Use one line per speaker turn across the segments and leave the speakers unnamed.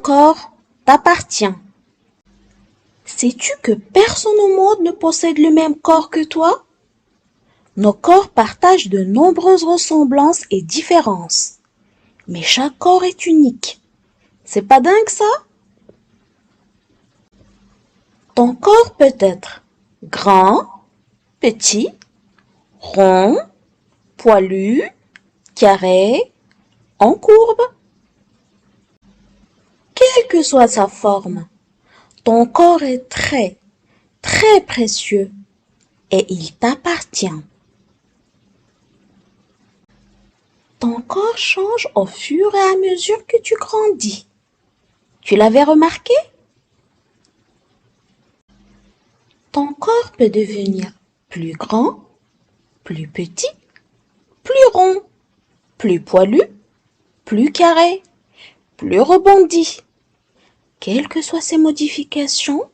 corps t'appartient. Sais-tu que personne au monde ne possède le même corps que toi? Nos corps partagent de nombreuses ressemblances et différences, mais chaque corps est unique. C'est pas dingue ça? Ton corps peut être grand, petit, rond, poilu, carré, en courbe. Quelle que soit sa forme, ton corps est très, très précieux et il t'appartient. Ton corps change au fur et à mesure que tu grandis. Tu l'avais remarqué? Ton corps peut devenir plus grand, plus petit, plus rond, plus poilu, plus carré, plus rebondi. Quelles que soient ces modifications,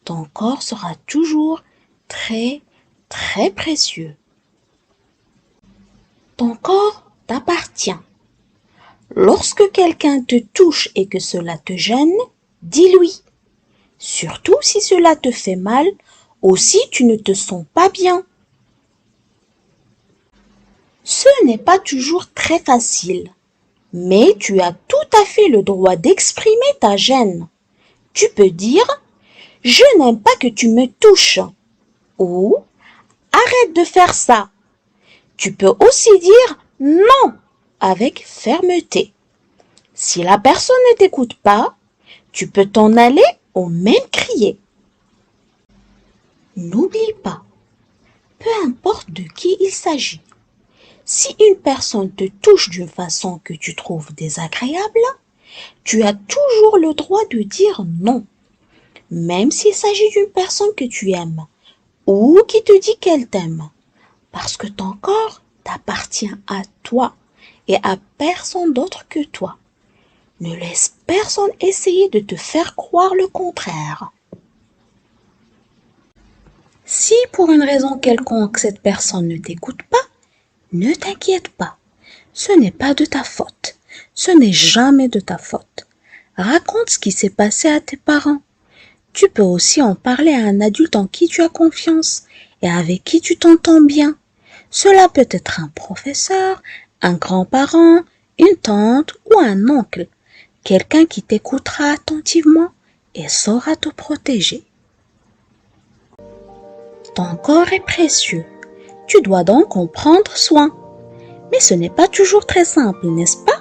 ton corps sera toujours très, très précieux. Ton corps t'appartient. Lorsque quelqu'un te touche et que cela te gêne, dis-lui. Surtout si cela te fait mal ou si tu ne te sens pas bien. Ce n'est pas toujours très facile, mais tu as tout à fait le droit d'exprimer ta gêne. Tu peux dire « Je n'aime pas que tu me touches » ou « Arrête de faire ça ». Tu peux aussi dire « Non » avec fermeté. Si la personne ne t'écoute pas, tu peux t'en aller ou même crier. N'oublie pas, peu importe de qui il s'agit, si une personne te touche d'une façon que tu trouves désagréable, tu as toujours le droit de dire non, même s'il s'agit d'une personne que tu aimes ou qui te dit qu'elle t'aime, parce que ton corps t'appartient à toi et à personne d'autre que toi. Ne laisse personne essayer de te faire croire le contraire. Si pour une raison quelconque cette personne ne t'écoute pas, ne t'inquiète pas. Ce n'est pas de ta faute. Ce n'est jamais de ta faute. Raconte ce qui s'est passé à tes parents. Tu peux aussi en parler à un adulte en qui tu as confiance et avec qui tu t'entends bien. Cela peut être un professeur, un grand-parent, une tante ou un oncle. Quelqu'un qui t'écoutera attentivement et saura te protéger. Ton corps est précieux. Tu dois donc en prendre soin. Mais ce n'est pas toujours très simple, n'est-ce pas?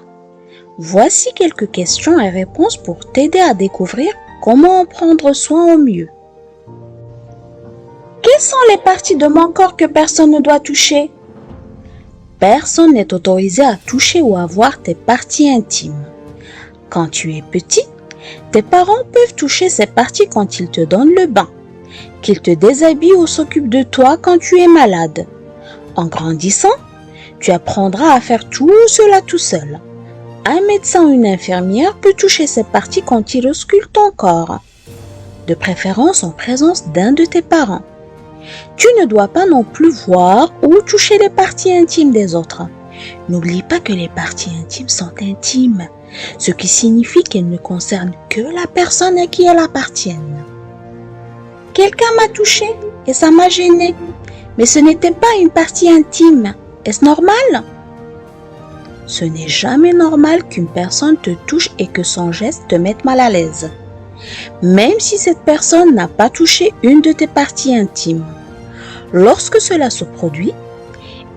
Voici quelques questions et réponses pour t'aider à découvrir comment en prendre soin au mieux. Quelles sont les parties de mon corps que personne ne doit toucher? Personne n'est autorisé à toucher ou à voir tes parties intimes. Quand tu es petit, tes parents peuvent toucher ces parties quand ils te donnent le bain, qu'ils te déshabillent ou s'occupent de toi quand tu es malade. En grandissant, tu apprendras à faire tout cela tout seul. Un médecin ou une infirmière peut toucher ces parties quand il ausculte ton corps, de préférence en présence d'un de tes parents. Tu ne dois pas non plus voir ou toucher les parties intimes des autres. N'oublie pas que les parties intimes sont intimes, ce qui signifie qu'elles ne concernent que la personne à qui elles appartiennent. Quelqu'un m'a touché et ça m'a gêné, mais ce n'était pas une partie intime. Est-ce normal? Ce n'est jamais normal qu'une personne te touche et que son geste te mette mal à l'aise, même si cette personne n'a pas touché une de tes parties intimes. Lorsque cela se produit,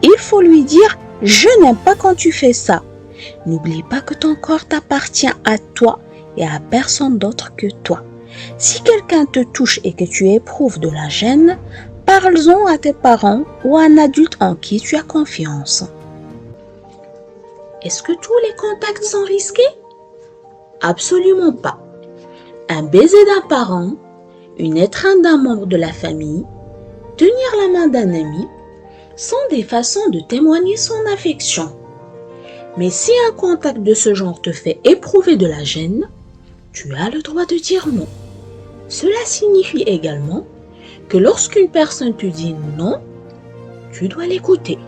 il faut lui dire « Je n'aime pas quand tu fais ça ». N'oublie pas que ton corps t'appartient à toi et à personne d'autre que toi. Si quelqu'un te touche et que tu éprouves de la gêne, parle-en à tes parents ou à un adulte en qui tu as confiance. Est-ce que tous les contacts sont risqués? Absolument pas. Un baiser d'un parent, une étreinte d'un membre de la famille, tenir la main d'un ami sont des façons de témoigner son affection. Mais si un contact de ce genre te fait éprouver de la gêne, tu as le droit de dire non. Cela signifie également que lorsqu'une personne te dit non, tu dois l'écouter.